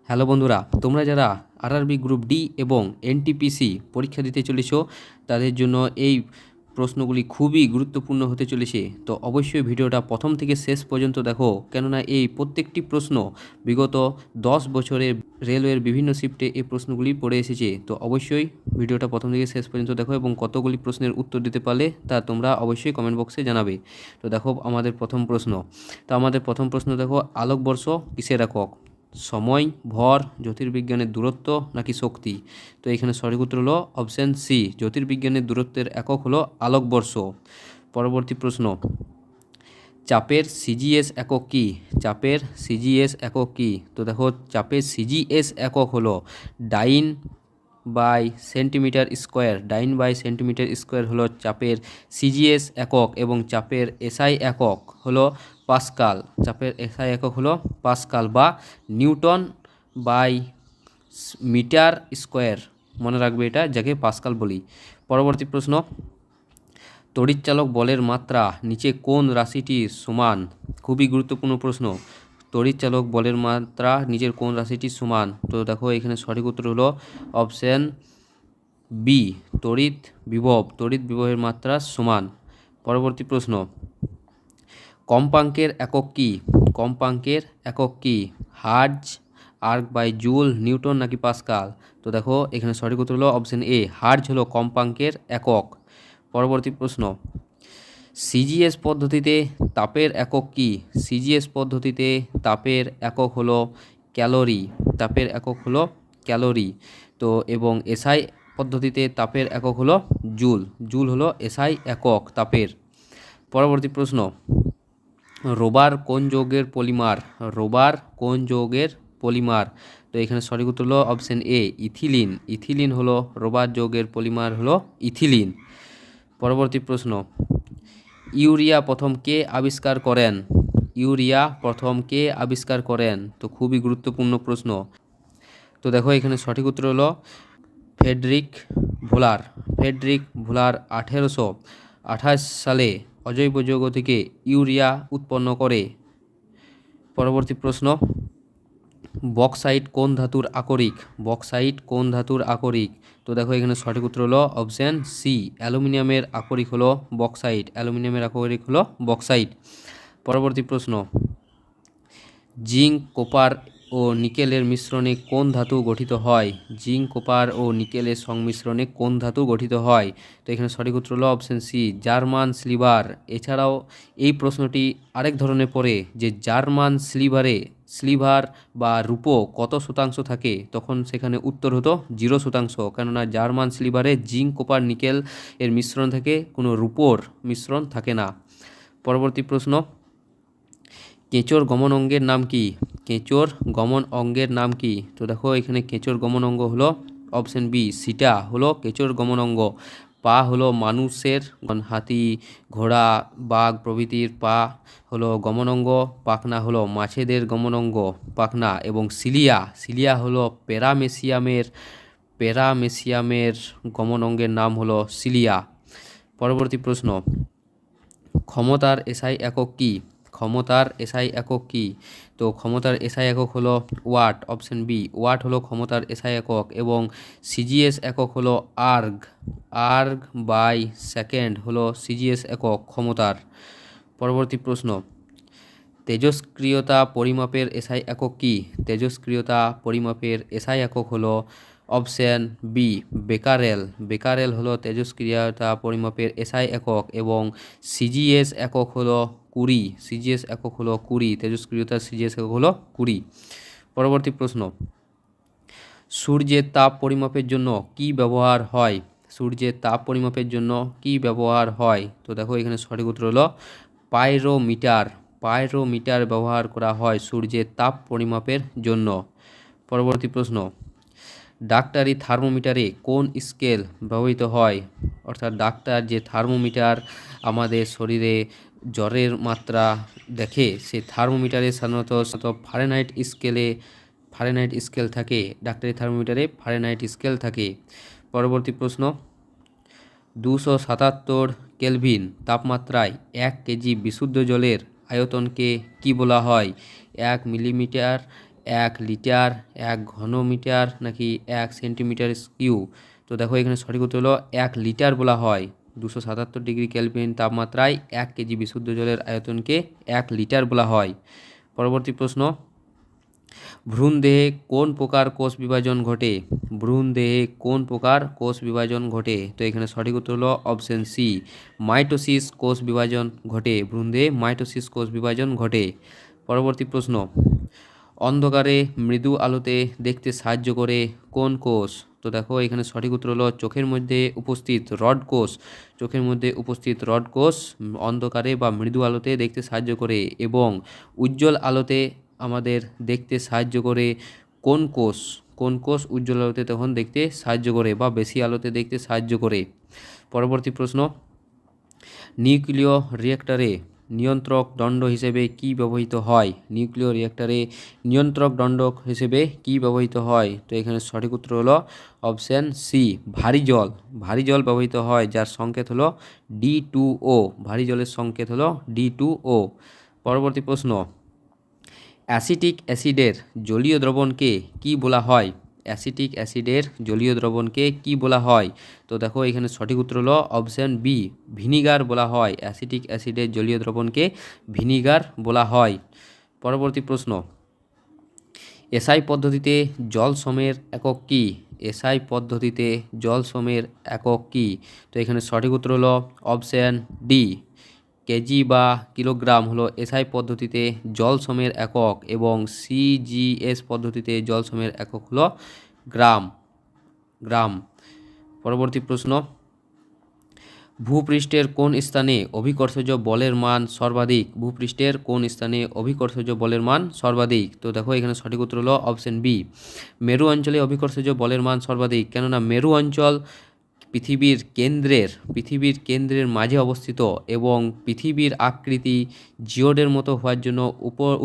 Hello বন্ধুরা, তোমরা যারা আরআরবি গ্রুপ ডি এবং এনটিপিসি পরীক্ষা দিতে চলেছ তাদের জন্য এই প্রশ্নগুলি খুবই গুরুত্বপূর্ণ হতে চলেছে। তো অবশ্যই ভিডিওটা প্রথম থেকে শেষ পর্যন্ত দেখো, কেননা এই প্রত্যেকটি প্রশ্ন বিগত 10 বছরের রেলওয়ের বিভিন্ন শিফটে এই প্রশ্নগুলি পড়ে এসেছে। তো অবশ্যই ভিডিওটা প্রথম থেকে শেষ পর্যন্ত দেখো এবং কতগুলি প্রশ্নের উত্তর দিতে পারলে তা তোমরা অবশ্যই কমেন্ট বক্সে জানাবে। তো দেখো আমাদের প্রথম প্রশ্ন। তো আমাদের প্রথম প্রশ্ন দেখো, আলোকবর্ষ কিসের একক? সময়, ভর, জ্যোতির্বিজ্ঞানের দূরত্ব নাকি শক্তি? তো এখানে সঠিক উত্তর হলো অপশান সি, জ্যোতির্বিজ্ঞানের দূরত্বের একক হলো আলোকবর্ষ। পরবর্তী প্রশ্ন, চাপের সিজিএস একক কী? চাপের সিজিএস একক কী? তো দেখো চাপের সিজিএস একক হলো dyne by centimetre square. Dyne by centimetre square হলো চাপের সিজিএস একক এবং চাপের এসআই একক হলো পাস্কাল। চাপের এসআই একক হলো পাস্কাল বা নিউটন বাই মিটার স্কোয়ার, মনে রাখবে এটা, যাকে পাস্কাল বলি। পরবর্তী প্রশ্ন, তড়িৎচালক বলের মাত্রা নিচে কোন রাশিটির সমান? খুবই গুরুত্বপূর্ণ প্রশ্ন। তড়িৎচালক বলের মাত্রা নিচের কোন রাশিটির সমান? তো দেখো এখানে সঠিক উত্তর হলো অপশান বি, তড়িৎ বিভব। তড়িৎ বিভবের মাত্রা সমান। পরবর্তী প্রশ্ন, কম্পাঙ্কের একক কী? কম্পাঙ্কের একক কী? Hertz, erg by joule, newton নাকি পাস্কাল? তো দেখো এখানে সঠিক উত্তর হলো অপশান এ, হার্জ হলো কম্পাঙ্কের একক। পরবর্তী প্রশ্ন, সিজিএস পদ্ধতিতে তাপের একক কী? সিজিএস পদ্ধতিতে তাপের একক হলো ক্যালোরি। তাপের একক হলো ক্যালোরি। তো এবং এসআই পদ্ধতিতে তাপের একক হলো জুল। জুল হলো এসআই একক তাপের। পরবর্তী প্রশ্ন, রোবার কোন যৌগের পলিমার? রোবার কোন যৌগের পলিমার? তো এখানে সঠিক উত্তর হলো অপশান এ, ইথিলিন। ইথিলিন হলো রোবার যৌগের পলিমার হলো ইথিলিন। পরবর্তী প্রশ্ন, ইউরিয়া প্রথম কে আবিষ্কার করেন? ইউরিয়া প্রথম কে আবিষ্কার করেন? তো খুবই গুরুত্বপূর্ণ প্রশ্ন। তো দেখো এখানে সঠিক উত্তর হলো ফ্রেডরিক ভোলার। ফ্রেডরিক ভোলার 1828 সালে অজৈব যৌগ থেকে ইউরিয়া উৎপন্ন করে। পরবর্তী প্রশ্ন, বক্সাইট কোন ধাতুর আকরিক? বক্সাইট কোন ধাতুর আকরিক? তো দেখো এখানে সঠিক উত্তর হলো অপশান সি, অ্যালুমিনিয়ামের আকরিক হলো বক্সাইট। অ্যালুমিনিয়ামের আকরিক হলো বক্সাইট। পরবর্তী প্রশ্ন, জিঙ্ক, কপার ও নিকেলের মিশ্রণে কোন ধাতু গঠিত হয়? জিঙ্ক, কপার ও নিকেলের সংমিশ্রণে কোন ধাতু গঠিত হয়? তো এখানে সঠিক উত্তর হলো অপশান সি, জার্মান সিলভার। এছাড়াও এই প্রশ্নটি আরেক ধরনের পড়ে যে জার্মান সিলভার বা রূপো কত শতাংশ থাকে? তখন সেখানে উত্তর হতো 0%, কেননা জার্মান সিলভারে জিঙ্ক, কপার, নিকেল এর মিশ্রণ থাকে, কোনো রূপোর মিশ্রণ থাকে না। পরবর্তী প্রশ্ন, কেঁচোর গমন অঙ্গের নাম কি? কেঁচোর গমন অঙ্গের নাম কি? তো দেখো এখানে কেঁচোর গমন অঙ্গ হলো অপশান বি, সিটা হলো কেঁচোর গমন অঙ্গ। পা হলো মানুষের, হাতি, ঘোড়া, বাঘ প্রভৃতির পা হলো গমন অঙ্গ। পাখনা হলো মাছেদের গমন অঙ্গ, পাখনা। এবং সিলিয়া হলো প্যারামেসিয়ামের গমন অঙ্গের নাম হলো সিলিয়া। পরবর্তী প্রশ্ন, ক্ষমতার এসআই একক কী? ক্ষমতার এসআই একক কী? তো ক্ষমতার এসআই একক হলো ওয়াট। অপশান বি, ওয়াট হলো ক্ষমতার এসআই একক। এবং সিজিএস একক হলো আর্গ। আর্গ বাই সেকেন্ড হলো সিজিএস একক ক্ষমতার। পরবর্তী প্রশ্ন, তেজস্ক্রিয়তা পরিমাপের এসআই একক কী? তেজস্ক্রিয়তা পরিমাপের এসআই একক হলো অপশান বি, বেকারেল। বেকারেল হলো তেজস্ক্রিয়তা পরিমাপের এসআই একক। এবং সিজিএস একক হলো 20। সিজিএস একক হলো 20। তেজস্ক্রিয়তার সিজিএস একক হলো 20। পরবর্তী প্রশ্ন, সূর্যের তাপ পরিমাপের জন্য কি ব্যবহার হয়? সূর্যের তাপ পরিমাপের জন্য কি ব্যবহার হয়? তো দেখো এখানে সঠিক উত্তর হলো পাইরোমিটার। পাইরোমিটার ব্যবহার করা হয় সূর্যের তাপ পরিমাপের জন্য। পরবর্তী প্রশ্ন, ডাক্তারি থার্মোমিটারে কোন স্কেল ব্যবহৃত হয়? অর্থাৎ ডাক্তার যে থার্মোমিটার আমাদের শরীরে জ্বরের মাত্রা দেখে, সেই থার্মোমিটারে সাধারণত ফারেনহাইট স্কেল থাকে। ডাক্তারি থার্মোমিটারে ফারেনহাইট স্কেল থাকে। পরবর্তী প্রশ্ন, 277 কেলভিন তাপমাত্রায় 1 কেজি বিশুদ্ধ জলের আয়তনকে কি বলা হয়? 1 মিলিমিটার 1 লিটার, 1 ঘনমিটার নাকি 1 সেন্টিমিটার কিউ? তো দেখো এখানে সঠিক উত্তর হলো 1 লিটার বলা হয়। 277 ডিগ্রি কেলভিন তাপমাত্রায় 1 কেজি বিশুদ্ধ জলের আয়তনকে 1 লিটার বলা হয়। পরবর্তী প্রশ্ন, ভ্রূণদেহে কোন প্রকার কোষ বিভাজন ঘটে? ভ্রূণদেহে কোন প্রকার কোষ বিভাজন ঘটে? তো এখানে সঠিক উত্তর হলো অপশন সি, মাইটোসিস কোষ বিভাজন ঘটে। ভ্রূণদেহে মাইটোসিস কোষ বিভাজন ঘটে। পরবর্তী প্রশ্ন, অন্ধকারে মৃদু আলোতে দেখতে সাহায্য করে কোন কোষ? তো দেখো এখানে সঠিক উত্তর হলো চোখের মধ্যে উপস্থিত রড কোষ। চোখের মধ্যে উপস্থিত রড কোষ অন্ধকারে বা মৃদু আলোতে দেখতে সাহায্য করে। এবং উজ্জ্বল আলোতে আমাদের দেখতে সাহায্য করে কোন কোষ? কোন কোষ উজ্জ্বল আলোতে তখন দেখতে সাহায্য করে বা বেশি আলোতে দেখতে সাহায্য করে? পরবর্তী প্রশ্ন, নিউক্লিয় রিয়েক্টরে নিয়ন্ত্রক দণ্ড হিসেবে কি ব্যবহৃত হয়? নিউক্লিয় রিয়েক্টরে নিয়ন্ত্রক দণ্ড হিসেবে কি ব্যবহৃত হয়? তো এখানে সঠিক উত্তর হলো অপশান সি, ভারী জল। ভারী জল ব্যবহৃত হয়, যার সংকেত হলো D2O। ভারী জলের সংকেত হলো D2O। পরবর্তী প্রশ্ন, অ্যাসিটিক অ্যাসিডের জলীয় দ্রবণকে কি বলা হয়? অ্যাসিটিক অ্যাসিডের জলীয় দ্রবণকে কি বলা হয়? তো দেখো এখানে সঠিক উত্তর হলো অপশান বি, ভিনিগার বলা হয়। অ্যাসিটিক অ্যাসিডের জলীয় দ্রবণকে ভিনিগার বলা হয়। পরবর্তী প্রশ্ন, এসআই পদ্ধতিতে জল সমের একক কী? এসআই পদ্ধতিতে জল সমের একক কী? তো এখানে সঠিক উত্তর হলো অপশান ডি, কেজি বা কিলোগ্রাম হলো এসআই পদ্ধতিতে জল সমের একক, এবং সিজিএস পদ্ধতিতে জল সমের একক হলো গ্রাম। গ্রাম। পরবর্তী প্রশ্ন, ভূপৃষ্ঠের কোন স্থানে অভিকর্ষজ বলের মান সর্বাধিক? ভূপৃষ্ঠের কোন স্থানে অভিকর্ষজ বলের মান সর্বাধিক? তো দেখো এখানে সঠিক উত্তর হলো অপশন বি, মেরু অঞ্চলে অভিকর্ষজ বলের মান সর্বাধিক। কেননা মেরু অঞ্চল পৃথিবীর কেন্দ্রের মাঝে অবস্থিত, এবং পৃথিবীর আকৃতি জিওডের মতো হওয়ার জন্য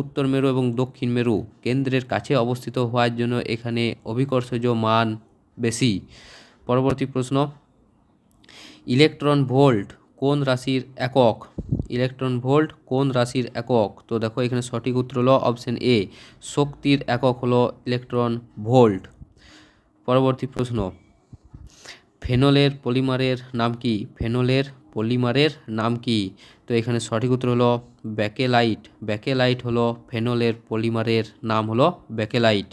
উত্তর মেরু এবং দক্ষিণ মেরু কেন্দ্রের কাছে অবস্থিত হওয়ার জন্য এখানে অভিকর্ষজ মান বেশি। পরবর্তী প্রশ্ন, ইলেকট্রন ভোল্ট কোন রাশির একক? ইলেকট্রন ভোল্ট কোন রাশির একক? তো দেখো এখানে সঠিক উত্তর হলো অপশন এ, শক্তির একক হলো ইলেকট্রন ভোল্ট। পরবর্তী প্রশ্ন, ফেনলের পলিমারের নাম কি? ফেনলের পলিমারের নাম কি? তো এখানে সঠিক উত্তর হলো ব্যাকেলাইট। ব্যাকেলাইট হলো ফেনলের পলিমারের নাম হলো ব্যাকেলাইট।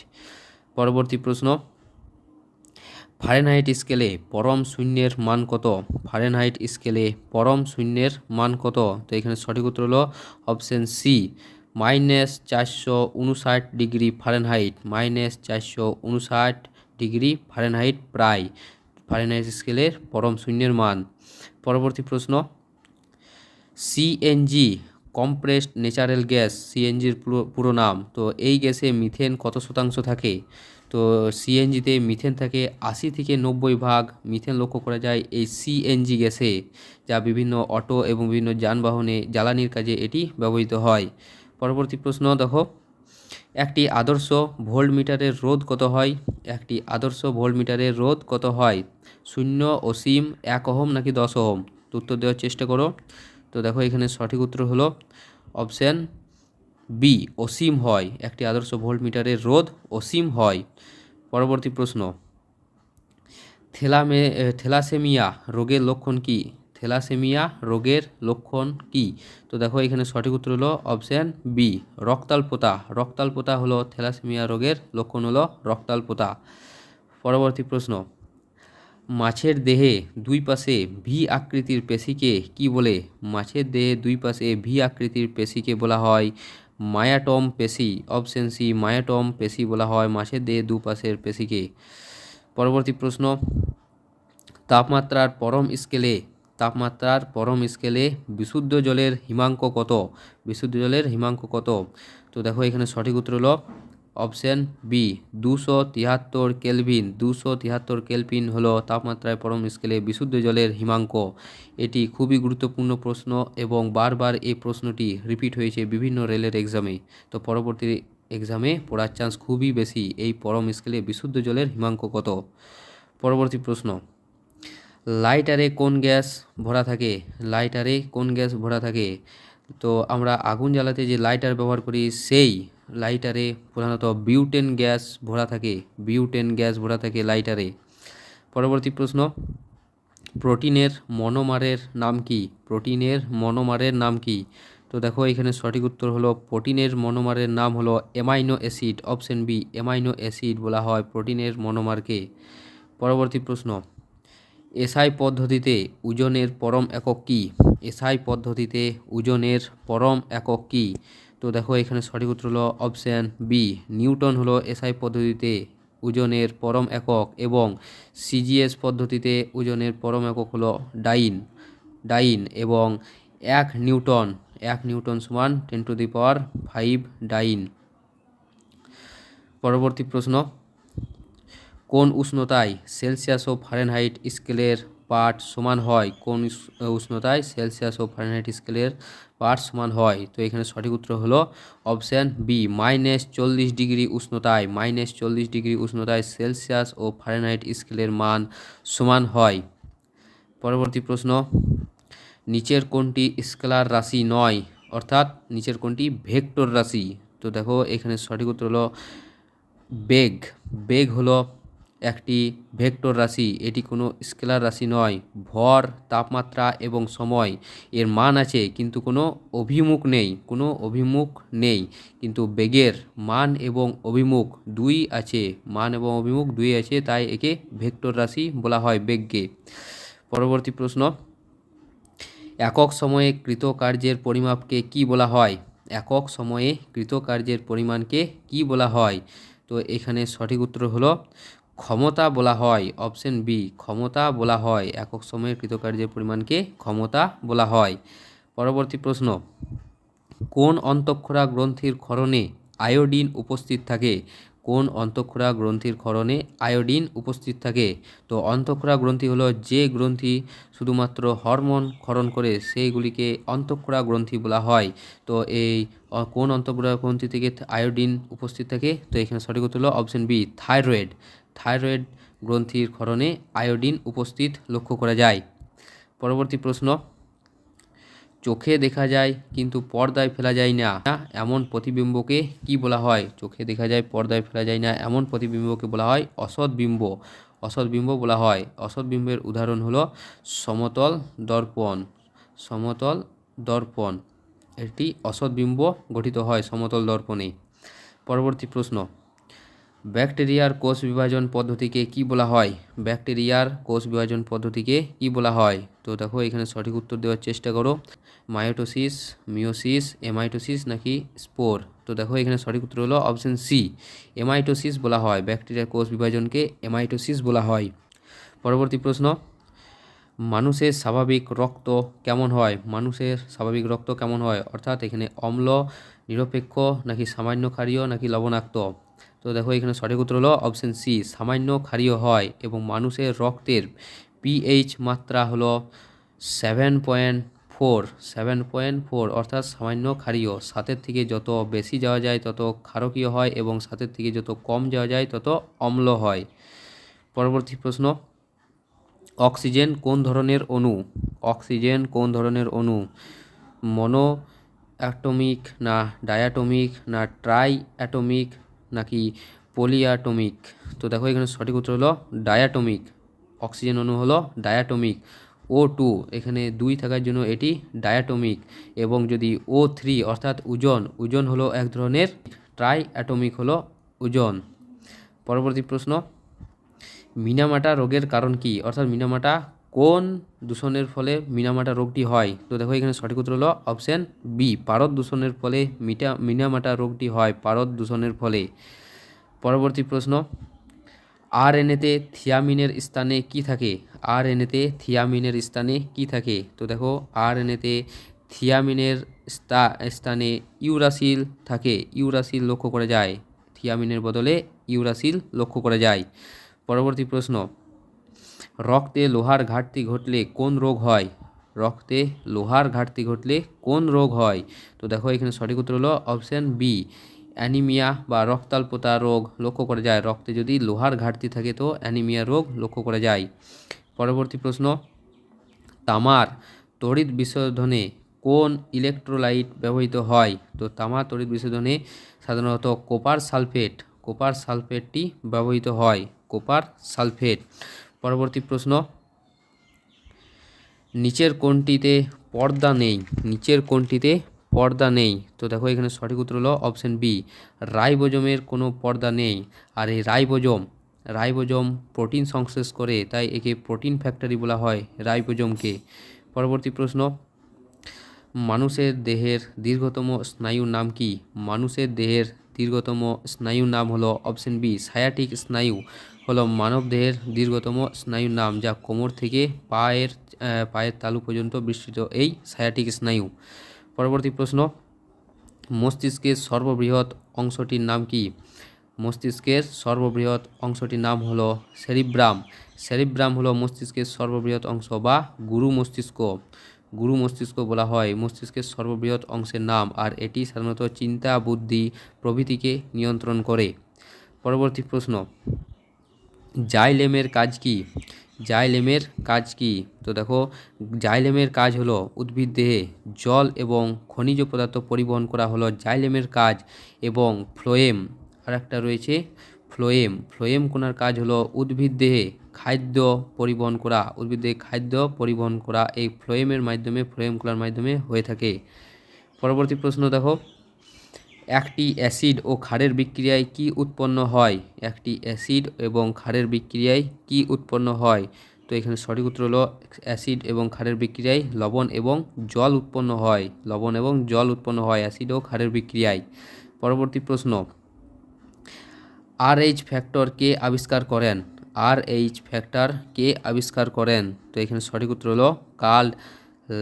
পরবর্তী প্রশ্ন, ফারেনহাইট স্কেলে পরম শূন্যের মান কত? ফারেনহাইট স্কেলে পরম শূন্যের মান কত? তো এখানে সঠিক উত্তর হলো option C, -459 degree Fahrenheit. -459 degree Fahrenheit প্রায় ফারেনহাইট স্কেলের পরম শূন্যের মান। পরবর্তী প্রশ্ন, সিএনজি কম্প্রেসড ন্যাচারাল গ্যাস, সিএনজির পুরো নাম। তো এই গ্যাসে মিথেন কত শতাংশ থাকে? তো সিএনজিতে মিথেন থাকে 80 থেকে 90 ভাগ মিথেন লক্ষ্য করা যায় এই সিএনজি গ্যাসে, যা বিভিন্ন অটো এবং বিভিন্ন যানবাহনে জ্বালানির কাজে এটি ব্যবহৃত হয়। পরবর্তী প্রশ্ন দেখো, একটি আদর্শ ভোল্টমিটারের রোধ কত হয়? একটি আদর্শ ভোল্টমিটারের রোধ কত হয়? 0, অসীম, 1 ওহম নাকি 10 ওহম? উত্তর দেওয়ার চেষ্টা করো। তো দেখো এখানে সঠিক উত্তর হলো অপশান বি, অসীম হয়। একটি আদর্শ ভোল্টমিটারের রোধ অসীম হয়। পরবর্তী প্রশ্ন, থ্যালাসেমিয়া রোগের লক্ষণ কি? থ্যালাসেমিয়া রোগের লক্ষণ কি? তো দেখো এখানে সঠিক উত্তর হলো অপশান বি, রক্তাল্পতা। রক্তাল্পতা হলো থ্যালাসেমিয়া রোগের লক্ষণ হলো রক্তাল্পতা। পরবর্তী প্রশ্ন, মাছের দেহে দুই পাশে ভি আকৃতির পেশিকে কি বলে? মাছের দেহে দুই পাশে ভি আকৃতির পেশিকে বলা হয় মায়াটম পেশি। অপশন সি, মায়াটম পেশি বলা হয় মাছের দেহে দুপাশের পেশিকে। পরবর্তী প্রশ্ন, তাপমাত্রার পরম স্কেলে বিশুদ্ধ জলের হিমাঙ্ক কত? বিশুদ্ধ জলের হিমাঙ্ক কত? তো দেখো এখানে সঠিক উত্তর হলো অপশান বি, 273 কেলভিন। 273 কেলভিন হলো তাপমাত্রায় পরম স্কেলে বিশুদ্ধ জলের হিমাঙ্ক। এটি খুবই গুরুত্বপূর্ণ প্রশ্ন, এবং বারবার এই প্রশ্নটি রিপিট হয়েছে বিভিন্ন রেলের এক্সামে। তো পরবর্তী এক্সামে পড়ার চান্স খুবই বেশি, এই পরম স্কেলে বিশুদ্ধ জলের হিমাঙ্ক কত। পরবর্তী প্রশ্ন, লাইটারে কোন গ্যাস ভরা থাকে? লাইটারে কোন গ্যাস ভরা থাকে? তো আমরা আগুন জ্বালাতে যে লাইটার ব্যবহার করি সেই লাইটারে প্রধানত বিউটেন গ্যাস ভরা থাকে, বিউটেন গ্যাস ভরা থাকে লাইটারে। পরবর্তী প্রশ্ন, প্রোটিনের মনোমারের নাম কি? প্রোটিনের মনোমারের নাম কি? তো দেখো এখানে সঠিক উত্তর হলো প্রোটিনের মনোমারের নাম হলো amino acid, option B, amino acid বলা হয় প্রোটিনের মনোমারকে। পরবর্তী প্রশ্ন, এসআই পদ্ধতিতে ওজনের পরম একক কি? এসআই পদ্ধতিতে ওজনের পরম একক কি? তো দেখো এখানে সঠিক উত্তর হলো অপশন বি, নিউটন হলো এসআই পদ্ধতিতে ওজনের পরম একক, এবং সিজিএস পদ্ধতিতে ওজনের পরম একক হলো ডাইন, ডাইন, এবং 1 নিউটন, 1 নিউটন সমান 10⁵ ডাইন। পরবর্তী প্রশ্ন, কোন উষ্ণতায় সেলসিয়াস ও ফারেনহাইট স্কেলের পাঠ সমান হয়? কোন উষ্ণতায় সেলসিয়াস ও ফারেনহাইট স্কেলের পাঠ সমান হয়? তো এখানে সঠিক উত্তর হলো অপশান বি, -40 ডিগ্রি উষ্ণতায়, -40 ডিগ্রি উষ্ণতায় সেলসিয়াস ও ফারেনহাইট স্কেলের মান সমান হয়। পরবর্তী প্রশ্ন, নিচের কোনটি স্কেলার রাশি নয়? অর্থাৎ নিচের কোনটি ভেক্টর রাশি? তো দেখো এখানে সঠিক উত্তর হলো বেগ, বেগ হলো একটি ভেক্টর রাশি, এটি কোনো স্কেলার রাশি নয়। ভর, তাপমাত্রা এবং সময় এর মান আছে কিন্তু কোনো অভিমুখ নেই, কোনো অভিমুখ নেই, কিন্তু বেগের মান এবং অভিমুখ দুই আছে, মান এবং অভিমুখ দুই আছে, তাই একে ভেক্টর রাশি বলা হয় বেগকে। পরবর্তী প্রশ্ন, একক সময়ে কৃতকার্যের পরিমাপকে কি বলা হয়? একক সময়ে কৃতকার্যের পরিমাণকে কি বলা হয়? তো এখানে সঠিক উত্তর হলো ক্ষমতা বলা হয়, অপশন বি, ক্ষমতা বলা হয়, একক সময়ে কৃতকার্যের পরিমাণকে ক্ষমতা বলা হয়। পরবর্তী প্রশ্ন, কোন অন্তঃক্ষরা গ্রন্থির ক্ষরণে আয়োডিন উপস্থিত থাকে? কোন অন্তঃক্ষরা গ্রন্থির ক্ষরণে আয়োডিন উপস্থিত থাকে? তো অন্তঃক্ষরা গ্রন্থি হলো যে গ্রন্থি শুধুমাত্র হরমোন ক্ষরণ করে, সেইগুলিকে অন্তঃক্ষরা গ্রন্থি বলা হয়। তো এই কোন অন্তঃক্ষরা গ্রন্থি থেকে আয়োডিন উপস্থিত থাকে? তো এখানে সঠিক উত্তর হলো অপশন বি, থাইরয়েড, থাইরয়েড গ্রন্থির ক্ষরণে আয়োডিন উপস্থিত লক্ষ্য করা যায়। পরবর্তী প্রশ্ন, চোখে দেখা যায় কিন্তু পর্দায় ফেলা যায় না এমন প্রতিবিম্বকে কি বলা হয়? চোখে দেখা যায় পর্দায় ফেলা যায় না এমন প্রতিবিম্বকে বলা হয় অসৎবিম্ব, অসৎবিম্ব বলা হয়। অসৎবিম্বের উদাহরণ হলো সমতল দর্পণ, সমতল দর্পণ, এটি অসৎবিম্ব গঠিত হয় সমতল দর্পণে। পরবর্তী প্রশ্ন, ব্যাকটেরিয়ার কোষ বিভাজন পদ্ধতিকে কি বলা হয়? ব্যাকটেরিয়ার কোষ বিভাজন পদ্ধতিকে কি বলা হয়? তো দেখো এখানে সঠিক উত্তর দেওয়ার চেষ্টা করো, মায়োটোসিস, মিওসিস, এমাইটোসিস নাকি স্পোর? তো দেখো এখানে সঠিক উত্তর হলো অপশন সি, এমাইটোসিস বলা হয়, ব্যাকটেরিয়ার কোষ বিভাজনকে এমাইটোসিস বলা হয়। পরবর্তী প্রশ্ন, মানুষের স্বাভাবিক রক্ত কেমন হয়? মানুষের স্বাভাবিক রক্ত কেমন হয়? অর্থাৎ এখানে অম্ল, নিরপেক্ষ নাকি সামান্য ক্ষারীয় নাকি লবণাক্ত? তো দেখো এখানে সঠিক উত্তর হলো অপশন সি, সামান্য ক্ষারীয় হয়, এবং মানুষের রক্তের পিএইচ মাত্রা হলো 7.4, 7.4, অর্থাৎ সামান্য ক্ষারীয়। 7-এর থেকে যত বেশি যাওয়া যায় তত ক্ষারকীয় হয়, এবং 7-এর থেকে যত কম যাওয়া যায় তত অম্ল হয়। পরবর্তী প্রশ্ন, অক্সিজেন কোন ধরনের অণু? অক্সিজেন কোন ধরনের অণু? মনো অ্যাটমিক না ডায়াটমিক না ট্রাই অ্যাটমিক নাকি পলিঅ্যাটমিক? তো দেখো এখানে সঠিক উত্তর হলো ডায়াটমিক, অক্সিজেন অণু হলো ডায়াটমিক। O2 এখানে 2 থাকার জন্য এটি ডায়াটমিক, এবং যদি O3 অর্থাৎ ওজন, ওজন হলো এক ধরনের ট্রাই অ্যাটমিক হলো ওজন। পরবর্তী প্রশ্ন, মিনামাটা রোগের কারণ কি? অর্থাৎ মিনামাটা কোন দূষণের ফলে মিনামাটা রোগটি হয়? তো দেখো এখানে সঠিক উত্তর হলো অপশন বি, পারদ দূষণের ফলে মিনামাটা রোগটি হয়, পারদ দূষণের ফলে। পরবর্তী প্রশ্ন, আরএনএতে থিয়ামিনের স্থানে কি থাকে? আরএনএতে থিয়ামিনের স্থানে কি থাকে? তো দেখো আরএনএতে থিয়ামিনের স্থানে ইউরাসিল থাকে, ইউরাসিল লক্ষ্য করা যায়, থিয়ামিনের বদলে ইউরাসিল লক্ষ্য করা যায়। পরবর্তী প্রশ্ন, রক্তে লোহার ঘাটতি ঘটলে কোন রোগ হয়? রক্তে লোহার ঘাটতি ঘটলে কোন রোগ হয়? তো দেখো এখানে সঠিক উত্তর হলো অপশন বি, অ্যানিমিয়া বা রক্তাল্পতা রোগ লক্ষ্য করা যায়, রক্তে যদি লোহার ঘাটতি থাকে তো অ্যানিমিয়া রোগ লক্ষ্য করা যায়। পরবর্তী প্রশ্ন, তামার তড়িৎ বিশোধনে কোন ইলেকট্রোলাইট ব্যবহৃত হয়? তো তামার তড়িৎ বিশোধনে সাধারণত কোপার সালফেট, কোপার সালফেটটি ব্যবহৃত হয়, কোপার সালফেট। পরবর্তী প্রশ্ন, নিচের কোনটিতে পর্দা নেই, নিচের কোনটিতে পর্দা নেই? তো দেখো এখানে সঠিক উত্তর হলো অপশন বি, রাইবোজোমের কোনো পর্দা নেই। আর এই রাইবোজোম প্রোটিন সংশ্লেষ করে, তাই একে প্রোটিন ফ্যাক্টরি বলা হয় রাইবোজোমকে। পরবর্তী প্রশ্ন, মানুষের দেহের দীর্ঘতম স্নায়ুর নাম কি? মানুষের দেহের দীর্ঘতম স্নায়ুর নাম হলো অপশন বি, সায়াটিক স্নায়ু হলো মানব দেহের দীর্ঘতম স্নায়ুর নাম, যা কোমর থেকে পায়ের তালু পর্যন্ত বিস্তৃত, এই সায়াটিক স্নায়ু। পরবর্তী প্রশ্ন, মস্তিষ্কের সর্ববৃহৎ অংশটির নাম কি? মস্তিষ্কের সর্ববৃহৎ অংশটির নাম হলো সেরিব্রাম। সেরিব্রাম হলো মস্তিষ্কের সর্ববৃহৎ অংশ বা গুরু মস্তিষ্ক, গুরু মস্তিষ্ক বলা হয় মস্তিষ্কের সর্ববৃহৎ অংশের নাম। আর এটি সাধারণত চিন্তা, বুদ্ধি প্রভৃতিকে নিয়ন্ত্রণ করে। পরবর্তী প্রশ্ন, জাইলেমের কাজ কি? জাইলেমের কাজ কি? তো দেখো জাইলেমের কাজ হলো উদ্ভিদ দেহে জল এবং খনিজ পদার্থ পরিবহন করা হলো জাইলেমের কাজ। এবং ফ্লোয়েম, আর একটা রয়েছে ফ্লোয়েম কোনার কাজ হলো উদ্ভিদ দেহে খাদ্য পরিবহন করা, উদ্ভিদ দেহে খাদ্য পরিবহন করা, এই ফ্লোয়েমের মাধ্যমে, ফ্লোয়েম কোনার মাধ্যমে হয়ে থাকে। পরবর্তী প্রশ্ন দেখো, একটি অ্যাসিড ও ক্ষারের বিক্রিয়ায় কি উৎপন্ন হয়? একটি অ্যাসিড এবং ক্ষারের বিক্রিয়ায় কি উৎপন্ন হয়? তো এখানে সঠিক উত্তর হলো অ্যাসিড এবং ক্ষারের বিক্রিয়ায় লবণ এবং জল উৎপন্ন হয়, লবণ এবং জল উৎপন্ন হয় অ্যাসিড ও ক্ষারের বিক্রিয়ায়। পরবর্তী প্রশ্ন, RH ফ্যাক্টর কে আবিষ্কার করেন? RH ফ্যাক্টর কে আবিষ্কার করেন? তো এখানে সঠিক উত্তর হলো Karl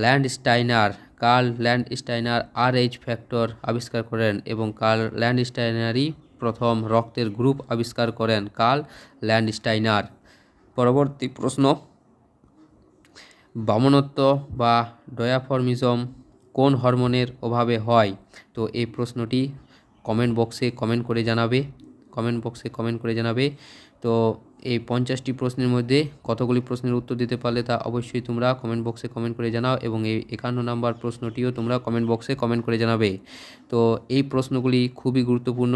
Landsteiner. Karl Landsteiner RH factor আবিষ্কার করেন এবং কার্ল ল্যান্ডস্টাইনারই প্রথম রক্তের গ্রুপ আবিষ্কার করেন, কার্ল ল্যান্ডস্টাইনার। পরবর্তী প্রশ্ন, বামনত্ব বা ডয়াফর্মিজম কোন হরমোনের অভাবে হয়? তো এই প্রশ্নটি কমেন্ট বক্সে কমেন্ট করে জানাবে, কমেন্ট বক্সে কমেন্ট করে জানাবে। তো এই 50টি প্রশ্নের মধ্যে কতগুলি প্রশ্নের উত্তর দিতে পারলে তা অবশ্যই তোমরা কমেন্ট বক্সে কমেন্ট করে জানাও, এবং এই 51 নাম্বার প্রশ্নটিও তোমরা কমেন্ট বক্সে কমেন্ট করে জানাবে। তো এই প্রশ্নগুলি খুবই গুরুত্বপূর্ণ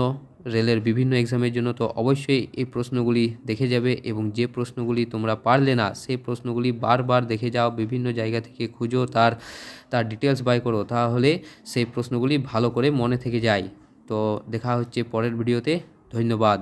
রেলের বিভিন্ন এক্সামের জন্য, তো অবশ্যই এই প্রশ্নগুলি দেখে যাবে, এবং যে প্রশ্নগুলি তোমরা পারলে না সেই প্রশ্নগুলি বারবার দেখে যাও, বিভিন্ন জায়গা থেকে খুঁজো, তার ডিটেলস বাই করো, তাহলে সেই প্রশ্নগুলি ভালো করে মনে থেকে যায়। তো দেখা হচ্ছে পরের ভিডিওতে, ধন্যবাদ।